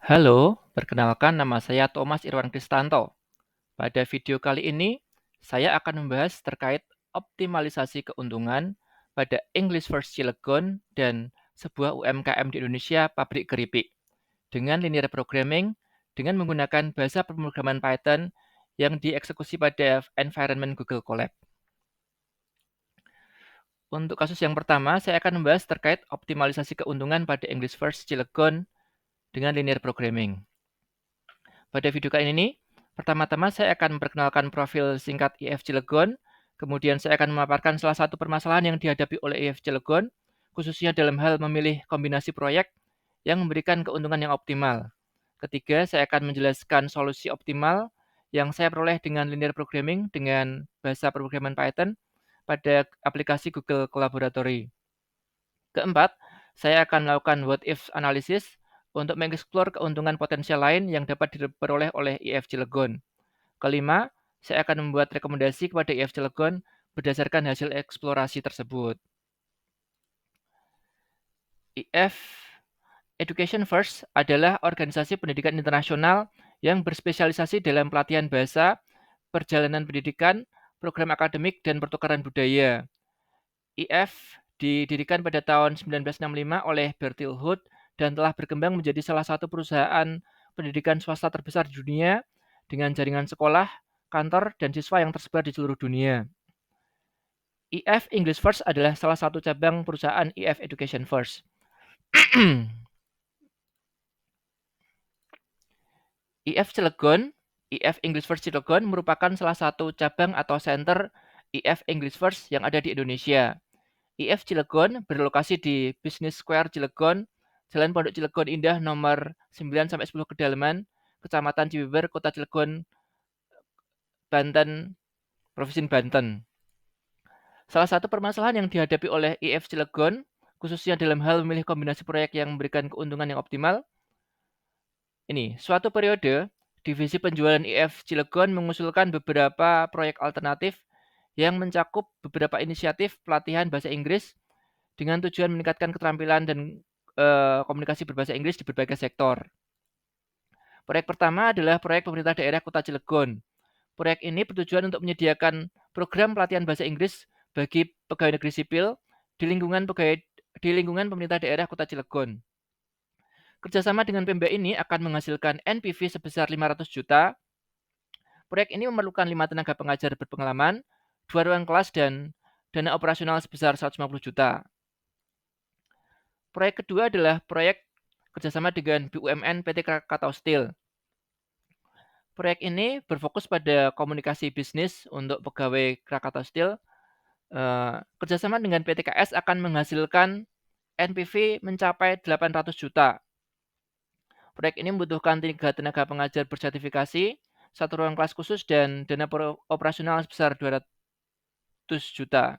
Halo, perkenalkan nama saya Thomas Irwan Kristanto. Pada video kali ini, saya akan membahas terkait optimalisasi keuntungan pada English First Cilegon dan sebuah UMKM di Indonesia, pabrik keripik, dengan linear programming dengan menggunakan bahasa pemrograman Python yang dieksekusi pada environment Google Colab. Untuk kasus yang pertama, saya akan membahas terkait optimalisasi keuntungan pada English First Cilegon dengan linear programming. Pada video kali ini, pertama-tama saya akan memperkenalkan profil singkat IF Cilegon, kemudian saya akan memaparkan salah satu permasalahan yang dihadapi oleh IF Cilegon, khususnya dalam hal memilih kombinasi proyek yang memberikan keuntungan yang optimal. Ketiga, saya akan menjelaskan solusi optimal yang saya peroleh dengan linear programming dengan bahasa pemrograman Python pada aplikasi Google Collaboratory. Keempat, saya akan melakukan what if analysis untuk mengeksplor keuntungan potensial lain yang dapat diperoleh oleh IF Cilegon. Kelima, saya akan membuat rekomendasi kepada IF Cilegon berdasarkan hasil eksplorasi tersebut. IF Education First adalah organisasi pendidikan internasional yang berspesialisasi dalam pelatihan bahasa, perjalanan pendidikan, program akademik, dan pertukaran budaya. IF didirikan pada tahun 1965 oleh Bertil Hood dan telah berkembang menjadi salah satu perusahaan pendidikan swasta terbesar di dunia dengan jaringan sekolah, kantor, dan siswa yang tersebar di seluruh dunia. IF English First adalah salah satu cabang perusahaan IF Education First. IF Cilegon, IF English First Cilegon merupakan salah satu cabang atau center IF English First yang ada di Indonesia. IF Cilegon berlokasi di Business Square Cilegon, Jalan Pondok Cilegon Indah nomor 9-10 Kedalaman, Kecamatan Cibeber, Kota Cilegon, Banten, Provinsi Banten. Salah satu permasalahan yang dihadapi oleh IF Cilegon, khususnya dalam hal memilih kombinasi proyek yang memberikan keuntungan yang optimal, ini, suatu periode, divisi penjualan IF Cilegon mengusulkan beberapa proyek alternatif yang mencakup beberapa inisiatif pelatihan bahasa Inggris dengan tujuan meningkatkan keterampilan dan komunikasi berbahasa Inggris di berbagai sektor. Proyek pertama adalah proyek pemerintah daerah Kota Cilegon. Proyek ini bertujuan untuk menyediakan program pelatihan bahasa Inggris bagi pegawai negeri sipil di lingkungan pemerintah daerah Kota Cilegon. Kerjasama dengan Pemda ini akan menghasilkan NPV sebesar 500 juta. Proyek ini memerlukan 5 tenaga pengajar berpengalaman, 2 ruang kelas, dan dana operasional sebesar 150 juta. Proyek kedua adalah proyek kerjasama dengan BUMN PT Krakatau Steel. Proyek ini berfokus pada komunikasi bisnis untuk pegawai Krakatau Steel. Kerjasama dengan PT KS akan menghasilkan NPV mencapai 800 juta. Proyek ini membutuhkan 3 tenaga pengajar bersertifikasi, 1 ruang kelas khusus, dan dana operasional sebesar 200 juta.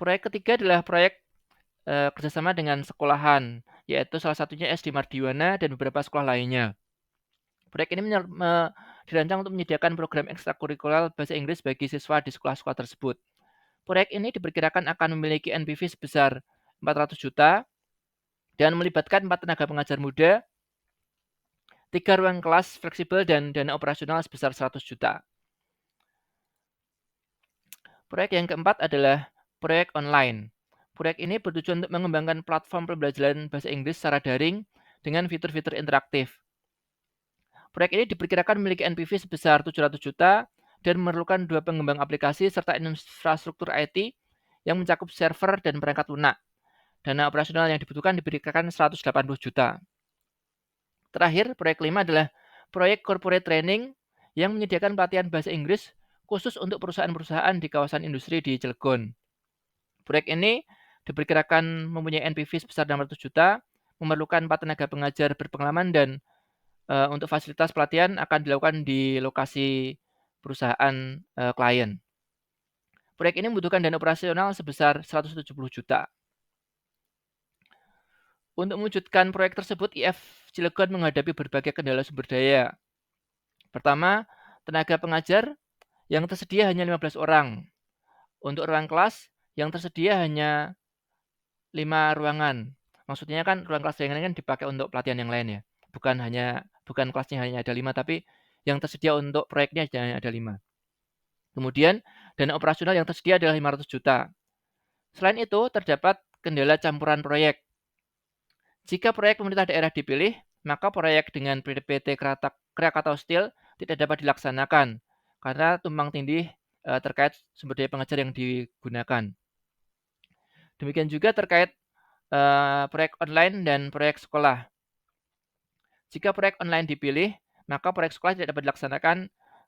Proyek ketiga adalah proyek kerjasama dengan sekolahan, yaitu salah satunya SD Mardiwana dan beberapa sekolah lainnya. Proyek ini dirancang untuk menyediakan program ekstrakurikuler bahasa Inggris bagi siswa di sekolah-sekolah tersebut. Proyek ini diperkirakan akan memiliki NPV sebesar 400 juta dan melibatkan 4 tenaga pengajar muda, 3 ruang kelas fleksibel, dan dana operasional sebesar 100 juta. Proyek yang keempat adalah proyek online. Proyek ini bertujuan untuk mengembangkan platform pembelajaran bahasa Inggris secara daring dengan fitur-fitur interaktif. Proyek ini diperkirakan memiliki NPV sebesar 700 juta dan memerlukan 2 pengembang aplikasi serta infrastruktur IT yang mencakup server dan perangkat lunak. Dana operasional yang dibutuhkan diperkirakan 180 juta. Terakhir, proyek kelima adalah proyek corporate training yang menyediakan pelatihan bahasa Inggris khusus untuk perusahaan-perusahaan di kawasan industri di Cilegon. Proyek ini diperkirakan mempunyai NPV sebesar 600 juta, memerlukan 4 tenaga pengajar berpengalaman, dan untuk fasilitas pelatihan akan dilakukan di lokasi perusahaan klien. Proyek ini membutuhkan dana operasional sebesar 170 juta. Untuk mewujudkan proyek tersebut, IF Cilegon menghadapi berbagai kendala sumber daya. Pertama, tenaga pengajar yang tersedia hanya 15 orang. Untuk ruang kelas yang tersedia hanya 5 ruangan. Maksudnya kan ruang kelas yang lain kan dipakai untuk pelatihan yang lain ya. Bukan kelasnya hanya ada 5, tapi yang tersedia untuk proyeknya hanya ada 5. Kemudian dana operasional yang tersedia adalah 500 juta. Selain itu, terdapat kendala campuran proyek. Jika proyek pemerintah daerah dipilih, maka proyek dengan PT Krakatau Steel tidak dapat dilaksanakan karena tumpang tindih terkait sumber daya pengajar yang digunakan. Demikian juga terkait proyek online dan proyek sekolah. Jika proyek online dipilih, maka proyek sekolah tidak dapat dilaksanakan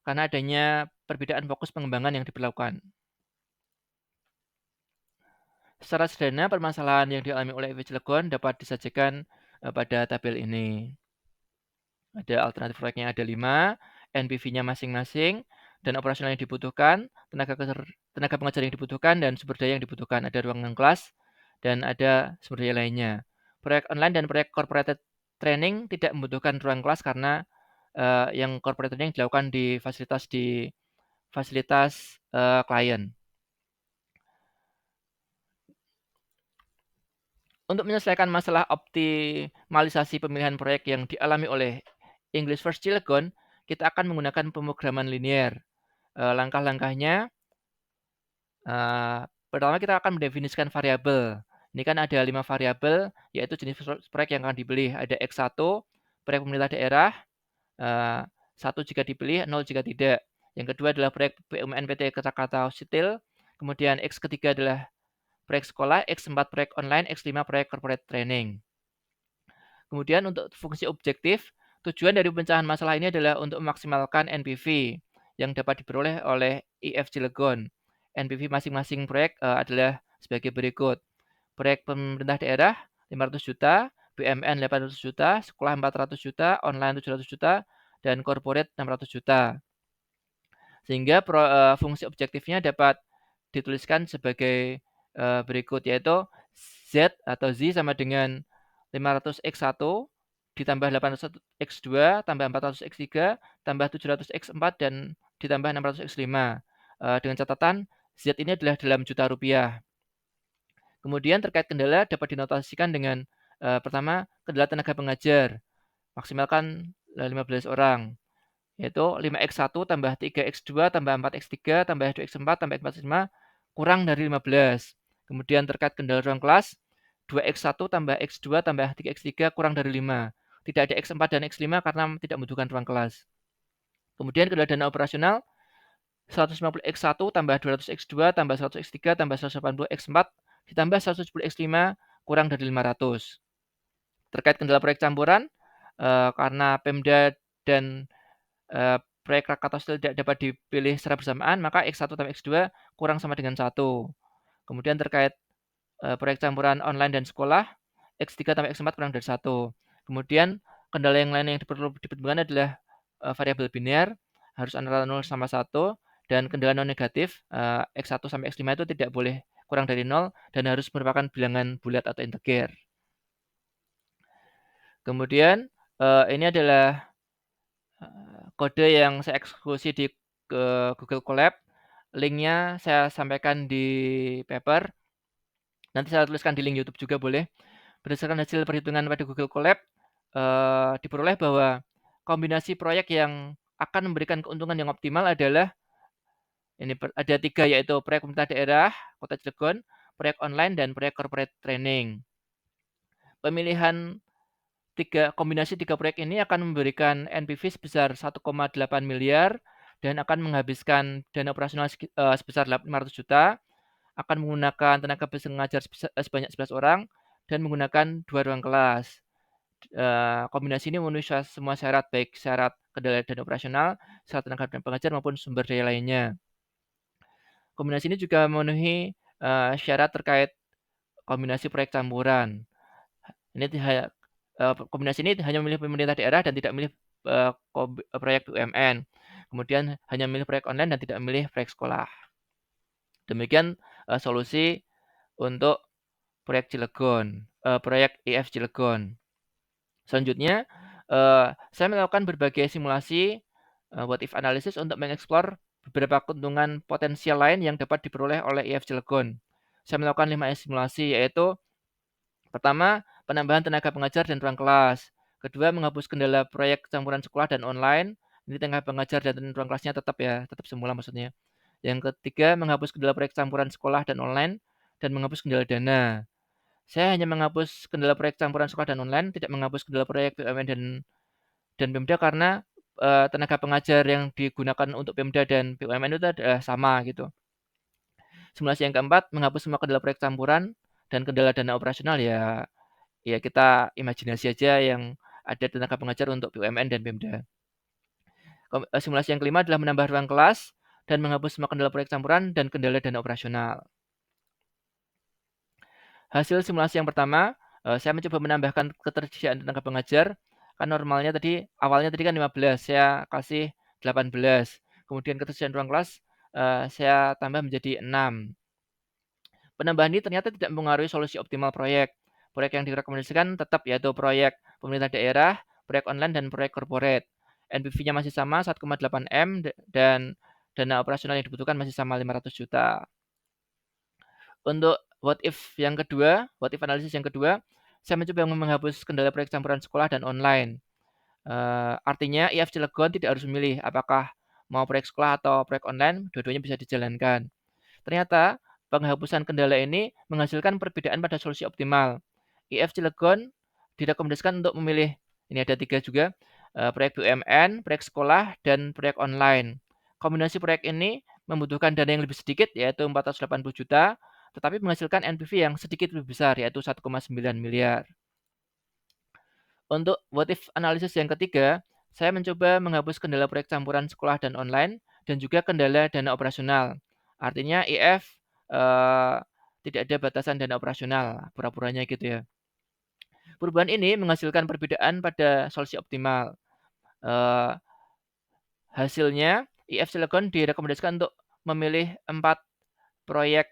karena adanya perbedaan fokus pengembangan yang diperlakukan. Secara sederhana, permasalahan yang dialami oleh IF Cilegon dapat disajikan pada tabel ini. Ada alternatif proyeknya ada 5, NPV-nya masing-masing, dan operasional yang dibutuhkan, tenaga pengajar yang dibutuhkan, dan sumber daya yang dibutuhkan. Ada ruangan kelas, dan ada sumber daya lainnya. Proyek online dan proyek corporate training tidak membutuhkan ruang kelas karena yang corporate training dilakukan di fasilitas klien. Untuk menyelesaikan masalah optimalisasi pemilihan proyek yang dialami oleh English First Cilegon, kita akan menggunakan pemrograman linear. Langkah-langkahnya, pertama kita akan mendefinisikan variabel. Ini kan ada 5 variabel, yaitu jenis proyek yang akan dipilih. Ada X1, proyek pemerintah daerah, 1 jika dipilih, 0 jika tidak. Yang kedua adalah proyek BUMN PT Krakatau Steel. Kemudian X ketiga adalah proyek sekolah, X4 proyek online, X5 proyek corporate training. Kemudian untuk fungsi objektif, tujuan dari pemecahan masalah ini adalah untuk memaksimalkan NPV yang dapat diperoleh oleh IF Cilegon. NPV masing-masing proyek adalah sebagai berikut. Proyek pemerintah daerah 500 juta, BUMN 800 juta, sekolah 400 juta, online 700 juta, dan corporate 600 juta. Sehingga fungsi objektifnya dapat dituliskan sebagai berikut, yaitu Z atau Z sama dengan 500x1 ditambah 800x2 tambah 400x3 tambah 700x4 dan ditambah 600x5. Dengan catatan Z ini adalah dalam juta rupiah. Kemudian terkait kendala dapat dinotasikan dengan pertama, kendala tenaga pengajar. Maksimalkan 15 orang. Yaitu 5x1 tambah 3x2 tambah 4x3 tambah 2x4 tambah x4x5 kurang dari 15. Kemudian terkait kendala ruang kelas, 2x1 tambah x2 tambah 3x3 kurang dari 5. Tidak ada x4 dan x5 karena tidak membutuhkan ruang kelas. Kemudian kendala dana operasional, 150x1 tambah 200x2 tambah 100x3 tambah 180x4 ditambah 170x5 kurang dari 500. Terkait kendala proyek campuran, karena Pemda dan proyek Krakatau Steel tidak dapat dipilih secara bersamaan, maka X1 tambah X2 kurang sama dengan 1. Kemudian terkait proyek campuran online dan sekolah, X3 tambah X4 kurang dari 1. Kemudian kendala yang lain yang perlu dipertimbangkan adalah variabel biner, harus antara 0 sama 1, dan kendala non negatif, X1 sampai X5 itu tidak boleh kurang dari 0, dan harus merupakan bilangan bulat atau integer. Kemudian ini adalah kode yang saya eksekusi di Google Colab. Linknya saya sampaikan di paper. Nanti saya tuliskan di link YouTube juga boleh. Berdasarkan hasil perhitungan pada Google Colab, diperoleh bahwa kombinasi proyek yang akan memberikan keuntungan yang optimal adalah ini ada 3, yaitu proyek pemerintah daerah Kota Cilegon, proyek online, dan proyek corporate training. Pemilihan kombinasi 3 proyek ini akan memberikan NPV sebesar 1,8 miliar dan akan menghabiskan dana operasional sebesar 500 juta, akan menggunakan tenaga pengajar sebanyak 11 orang, dan menggunakan 2 ruang kelas. Kombinasi ini memenuhi semua syarat, baik syarat kendala dana operasional, syarat tenaga pengajar maupun sumber daya lainnya. Kombinasi ini juga memenuhi syarat terkait kombinasi proyek campuran. Ini kombinasi ini hanya memilih pemerintah daerah dan tidak memilih proyek BUMN. Kemudian hanya memilih proyek online dan tidak memilih proyek sekolah. Demikian solusi untuk proyek Cilegon, proyek IF Cilegon. Selanjutnya, saya melakukan berbagai simulasi what if analysis untuk mengeksplor beberapa keuntungan potensial lain yang dapat diperoleh oleh IF Cilegon. Saya melakukan 5 simulasi, yaitu pertama, penambahan tenaga pengajar dan ruang kelas. Kedua, menghapus kendala proyek campuran sekolah dan online. Ini tenaga pengajar dan ruang kelasnya tetap ya, tetap semula maksudnya. Yang ketiga, menghapus kendala proyek campuran sekolah dan online dan menghapus kendala dana. Saya hanya menghapus kendala proyek campuran sekolah dan online, tidak menghapus kendala proyek BUMN dan Pemda karena tenaga pengajar yang digunakan untuk Pemda dan BUMN itu adalah sama gitu. Simulasi yang keempat, menghapus semua kendala proyek campuran dan kendala dana operasional ya kita imajinasi aja yang ada tenaga pengajar untuk BUMN dan Pemda. Simulasi yang kelima adalah menambah ruang kelas dan menghapus semua kendala proyek campuran dan kendala dana operasional. Hasil simulasi yang pertama, saya mencoba menambahkan ketersediaan tenaga pengajar. Kan normalnya awalnya tadi kan 15, saya kasih 18. Kemudian ketersediaan ruang kelas saya tambah menjadi 6. Penambahan ini ternyata tidak mempengaruhi solusi optimal proyek. Proyek yang direkomendasikan tetap yaitu proyek pemerintah daerah, proyek online, dan proyek corporate. NPV-nya masih sama 1,8 M dan dana operasional yang dibutuhkan masih sama 500 juta. Untuk what if analisis yang kedua, saya mencoba menghapus kendala proyek campuran sekolah dan online. Artinya IF Cilegon tidak harus memilih apakah mau proyek sekolah atau proyek online, dua-duanya bisa dijalankan. Ternyata penghapusan kendala ini menghasilkan perbedaan pada solusi optimal. IF Cilegon direkomendasikan untuk memilih, ini ada 3 juga, proyek BUMN, proyek sekolah, dan proyek online. Kombinasi proyek ini membutuhkan dana yang lebih sedikit, yaitu 480 juta, tetapi menghasilkan NPV yang sedikit lebih besar, yaitu 1,9 miliar. Untuk what if analisis yang ketiga, saya mencoba menghapus kendala proyek campuran sekolah dan online, dan juga kendala dana operasional. Artinya IF tidak ada batasan dana operasional, pura-puranya gitu ya. Perubahan ini menghasilkan perbedaan pada solusi optimal. Hasilnya, IF Cilegon direkomendasikan untuk memilih 4 proyek,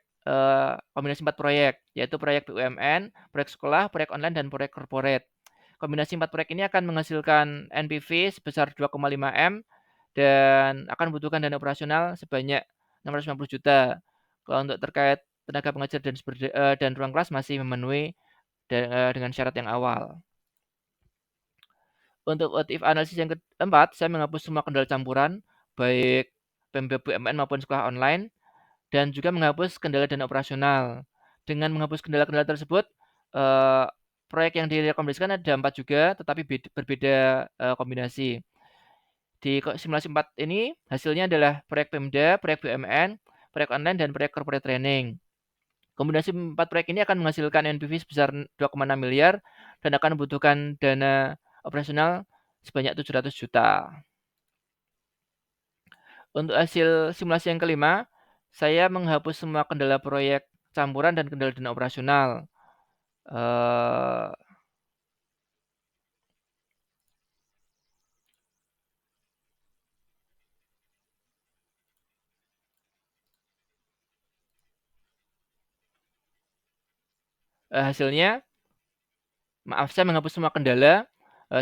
kombinasi 4 proyek, yaitu proyek BUMN, proyek sekolah, proyek online, dan proyek corporate. Kombinasi 4 proyek ini akan menghasilkan NPV sebesar 2,5 M dan akan membutuhkan dana operasional sebanyak 650 juta. Kalau untuk terkait tenaga pengajar dan ruang kelas masih memenuhi dengan syarat yang awal. Untuk what if analisis yang keempat, saya menghapus semua kendala campuran, baik Pemda BUMN maupun sekolah online, dan juga menghapus kendala dana operasional. Dengan menghapus kendala-kendala tersebut, proyek yang direkomendasikan ada 4 juga, tetapi berbeda kombinasi. Di simulasi 4 ini, hasilnya adalah proyek Pemda, proyek BUMN, proyek online, dan proyek corporate training. Kombinasi 4 proyek ini akan menghasilkan NPV sebesar 2,6 miliar dan akan membutuhkan dana operasional sebanyak 700 juta. Untuk hasil simulasi yang kelima, saya menghapus semua kendala proyek campuran dan kendala dana operasional. Hasilnya, maaf, saya menghapus semua kendala,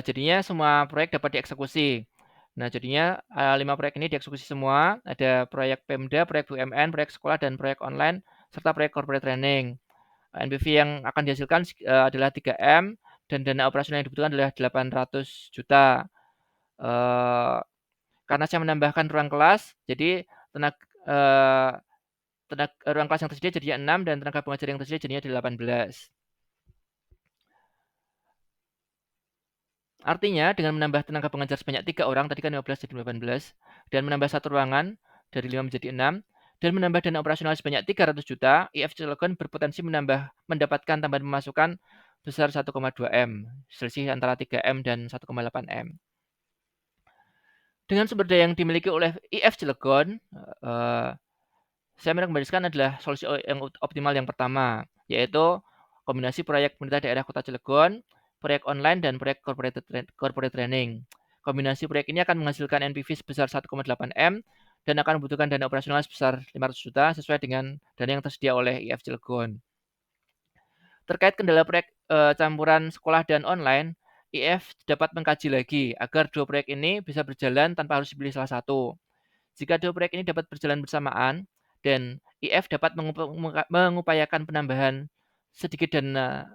jadinya semua proyek dapat dieksekusi. Nah, jadinya 5 proyek ini dieksekusi semua, ada proyek Pemda, proyek BUMN, proyek sekolah, dan proyek online, serta proyek corporate training. NPV yang akan dihasilkan adalah 3 M, dan dana operasional yang dibutuhkan adalah 800 juta. Karena saya menambahkan ruang kelas, jadi ruang kelas yang tersedia jadinya 6 dan tenaga pengajar yang tersedia jadinya 18. Artinya dengan menambah tenaga pengajar sebanyak 3 orang, tadi kan 15 jadi 18, dan menambah satu ruangan dari 5 menjadi 6, dan menambah dana operasional sebanyak 300 juta, IF Cilegon berpotensi mendapatkan tambahan pemasukan besar 1,2 M, selisih antara 3 M dan 1,8 M. Dengan sumber daya yang dimiliki oleh IF Cilegon, saya merekomendasikan adalah solusi yang optimal yang pertama, yaitu kombinasi proyek pemerintah daerah Kota Cilegon, proyek online, dan proyek corporate training. Kombinasi proyek ini akan menghasilkan NPV sebesar 1,8 M dan akan membutuhkan dana operasional sebesar 500 juta sesuai dengan dana yang tersedia oleh IF Cilegon. Terkait kendala proyek campuran sekolah dan online, IF dapat mengkaji lagi agar dua proyek ini bisa berjalan tanpa harus dipilih salah satu. Jika dua proyek ini dapat berjalan bersamaan dan IF dapat mengupayakan penambahan sedikit dana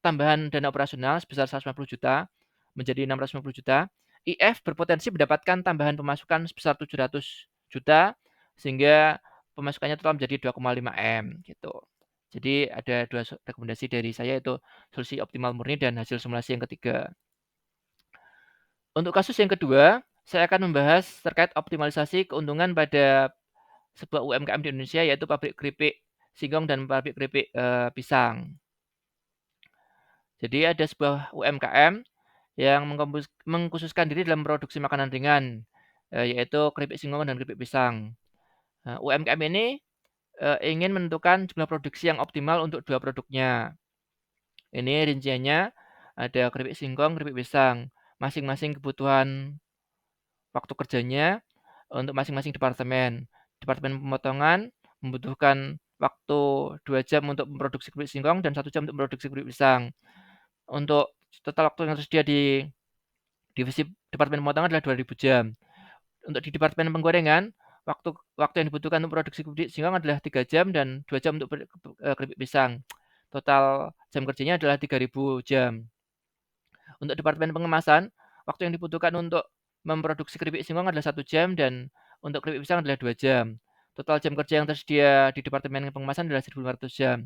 tambahan dana operasional sebesar 150 juta menjadi 650 juta, IF berpotensi mendapatkan tambahan pemasukan sebesar 700 juta sehingga pemasukannya total menjadi 2,5 M gitu. Jadi ada dua rekomendasi dari saya, yaitu solusi optimal murni dan hasil simulasi yang ketiga. Untuk kasus yang kedua, saya akan membahas terkait optimalisasi keuntungan pada sebuah UMKM di Indonesia, yaitu pabrik keripik singkong dan pabrik keripik pisang. Jadi ada sebuah UMKM yang mengkhususkan diri dalam produksi makanan ringan, yaitu keripik singkong dan keripik pisang. UMKM ini ingin menentukan jumlah produksi yang optimal untuk dua produknya. Ini rinciannya ada keripik singkong, keripik pisang. Masing-masing kebutuhan waktu kerjanya untuk masing-masing departemen. Departemen pemotongan membutuhkan waktu 2 jam untuk memproduksi keripik singkong dan 1 jam untuk memproduksi keripik pisang. Untuk total waktu yang tersedia di divisi departemen pemotongan adalah 2.000 jam. Untuk di departemen penggorengan, waktu yang dibutuhkan untuk produksi keripik singkong adalah 3 jam dan 2 jam untuk keripik pisang. Total jam kerjanya adalah 3.000 jam. Untuk departemen pengemasan, waktu yang dibutuhkan untuk memproduksi keripik singkong adalah 1 jam dan untuk keripik pisang adalah 2 jam. Total jam kerja yang tersedia di departemen pengemasan adalah 1.500 jam.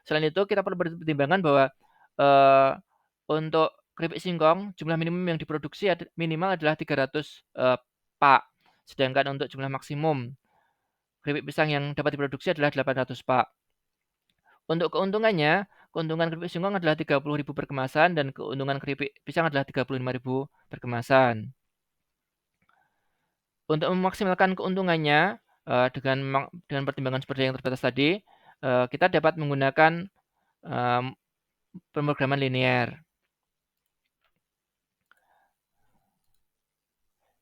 Selain itu, kita perlu berpertimbangan bahwa eh, untuk keripik singkong, jumlah minimum yang diproduksi minimal adalah 300 pak. Sedangkan untuk jumlah maksimum keripik pisang yang dapat diproduksi adalah 800 pak. Untuk keuntungannya, keuntungan keripik singkong adalah 30.000 per kemasan dan keuntungan keripik pisang adalah 35.000 per kemasan. Untuk memaksimalkan keuntungannya dengan pertimbangan seperti yang terbatas tadi, kita dapat menggunakan pemrograman linear.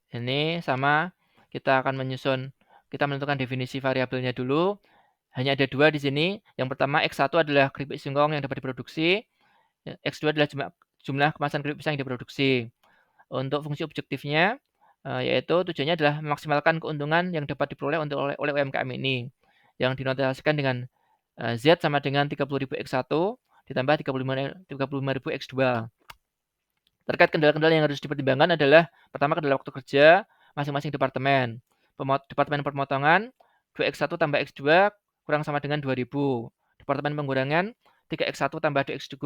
Ini sama, kita akan kita menentukan definisi variabelnya dulu. Hanya ada dua di sini. Yang pertama, X1 adalah keripik singkong yang dapat diproduksi. X2 adalah jumlah kemasan keripik pisang yang diproduksi. Untuk fungsi objektifnya, yaitu tujuannya adalah memaksimalkan keuntungan yang dapat diperoleh oleh UMKM ini, yang dinotasikan dengan Z sama dengan 30.000 X1 ditambah 35.000 X2. Terkait kendala-kendala yang harus dipertimbangkan adalah pertama kendala waktu kerja masing-masing departemen. Departemen pemotongan 2X1 tambah X2 kurang sama dengan 2.000. Departemen penggorengan 3X1 tambah 2X2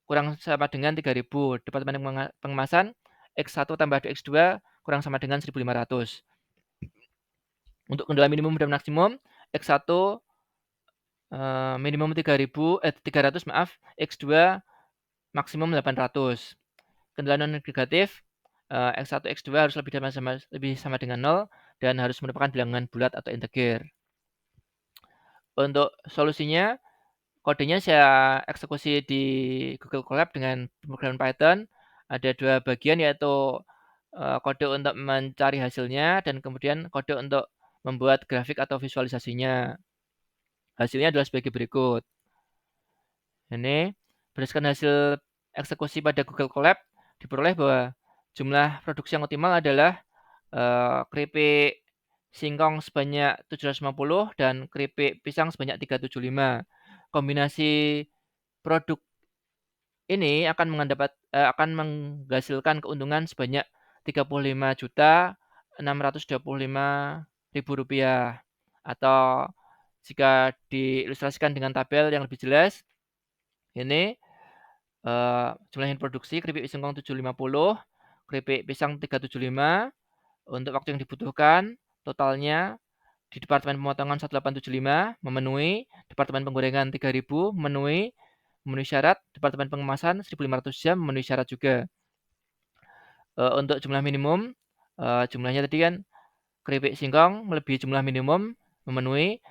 kurang sama dengan 3.000. Departemen pengemasan X1 tambah 2X2 kurang sama dengan 1.500. Untuk kendala minimum dan maksimum, X1 minimum 300 maaf, X2 maksimum 800. Kendala non negatif, X1 X2 harus lebih sama dengan 0 dan harus merupakan bilangan bulat atau integer. Untuk solusinya, kodenya saya eksekusi di Google Colab dengan pemrograman Python. Ada dua bagian, yaitu kode untuk mencari hasilnya dan kemudian kode untuk membuat grafik atau visualisasinya. Hasilnya adalah sebagai berikut. Ini berdasarkan hasil eksekusi pada Google Colab, diperoleh bahwa jumlah produksi yang optimal adalah keripik singkong sebanyak 750 dan keripik pisang sebanyak 375. Kombinasi produk ini akan menghasilkan keuntungan sebanyak 35.625.000 rupiah. Atau jika diilustrasikan dengan tabel yang lebih jelas, ini jumlah yang produksi keripik singkong 750, keripik pisang 375. Untuk waktu yang dibutuhkan, totalnya di Departemen Pemotongan 1875 memenuhi, Departemen Penggorengan 3000 memenuhi syarat, Departemen Pengemasan 1.500 jam memenuhi syarat juga. Untuk jumlah minimum, jumlahnya tadi kan keripik singkong melebihi jumlah minimum memenuhi,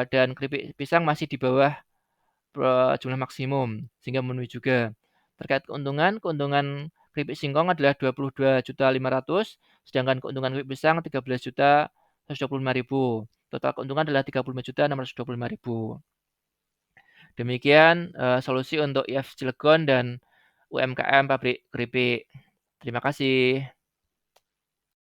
dan keripik pisang masih di bawah jumlah maksimum sehingga memenuhi juga. Terkait keuntungan keripik singkong adalah 22.500.000, sedangkan keuntungan keripik pisang 13.125.000. Total keuntungan adalah 35.625.000. Demikian solusi untuk IF Cilegon dan UMKM pabrik keripik. Terima kasih.